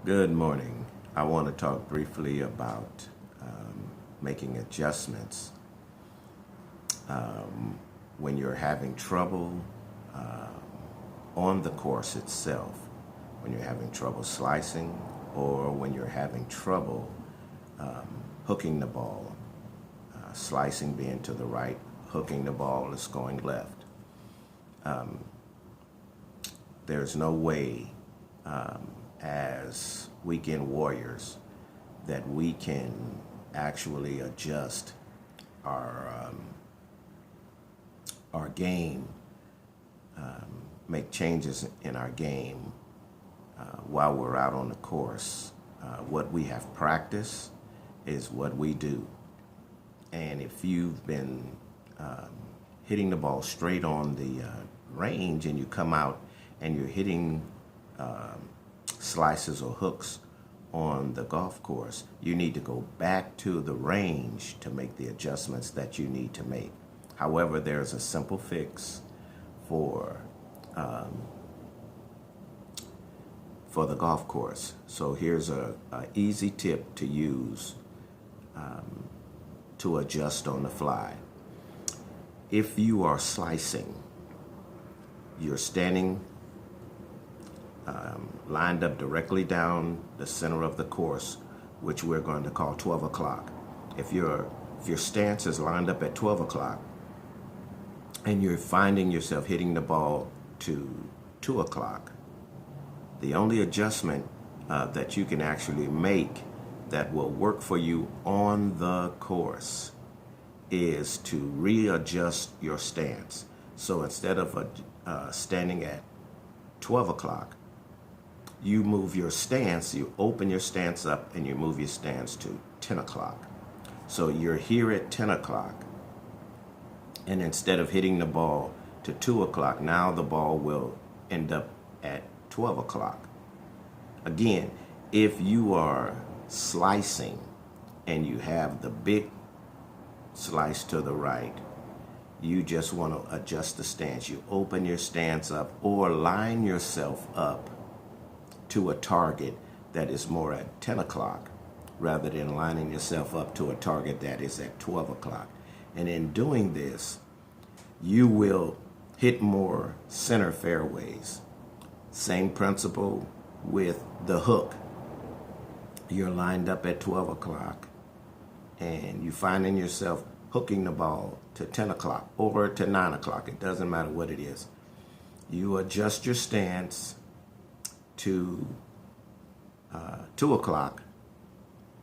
Good morning. I want to talk briefly about making adjustments when you're having trouble on the course itself, when you're having trouble slicing, or when you're having trouble hooking the ball. Slicing being to the right, hooking the ball is going left. There's no way as weekend warriors that we can actually adjust our game, make changes in our game while we're out on the course. What we have practiced is what we do. And if you've been hitting the ball straight on the range and you come out and you're hitting slices or hooks on the golf course, you need to go back to the range to make the adjustments that you need to make. However, there's a simple fix for the golf course. So here's a easy tip to use to adjust on the fly. If you are slicing, you're standing lined up directly down the center of the course, which we're going to call 12 o'clock. If your stance is lined up at 12 o'clock and you're finding yourself hitting the ball to 2 o'clock, the only adjustment that you can actually make that will work for you on the course is to readjust your stance. So instead of standing at 12 o'clock, you move your stance, you open your stance up and you move your stance to 10 o'clock. So you're here at 10 o'clock, and instead of hitting the ball to 2 o'clock, now the ball will end up at 12 o'clock. Again, if you are slicing and you have the big slice to the right, you just want to adjust the stance. You open your stance up or line yourself up to a target that is more at 10 o'clock rather than lining yourself up to a target that is at 12 o'clock. And in doing this, you will hit more center fairways. Same principle with the hook. You're lined up at 12 o'clock and you finding yourself hooking the ball to 10 o'clock or to 9 o'clock. It doesn't matter what it is. You adjust your stance to 2 o'clock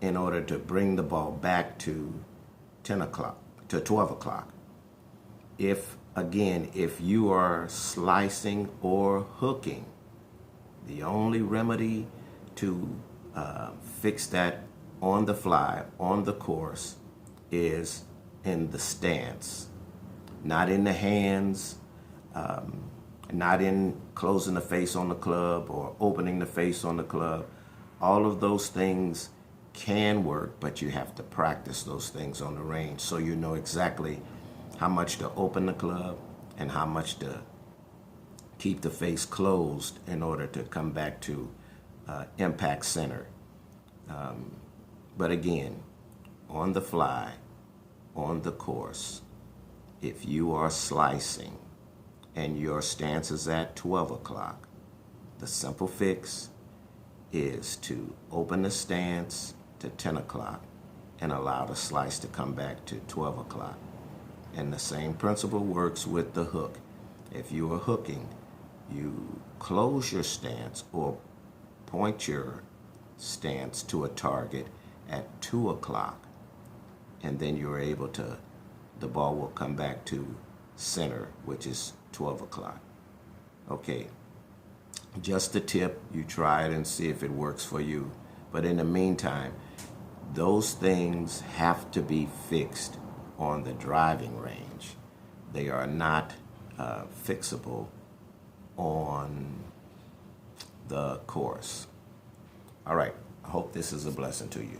in order to bring the ball back to 10 o'clock, to 12 o'clock. If you are slicing or hooking, the only remedy to fix that on the fly, on the course, is in the stance, not in the hands, not in closing the face on the club or opening the face on the club. All of those things can work, but you have to practice those things on the range so you know exactly how much to open the club and how much to keep the face closed in order to come back to impact center. But again, on the fly, on the course, if you are slicing and your stance is at 12 o'clock, the simple fix is to open the stance to 10 o'clock and allow the slice to come back to 12 o'clock. And the same principle works with the hook. If you are hooking, you close your stance or point your stance to a target at 2 o'clock, and then you're able to, the ball will come back to center, which is 12 o'clock. Okay, just a tip. You try it and see if it works for you. But in the meantime, those things have to be fixed on the driving range. They are not fixable on the course. All right, I hope this is a blessing to you.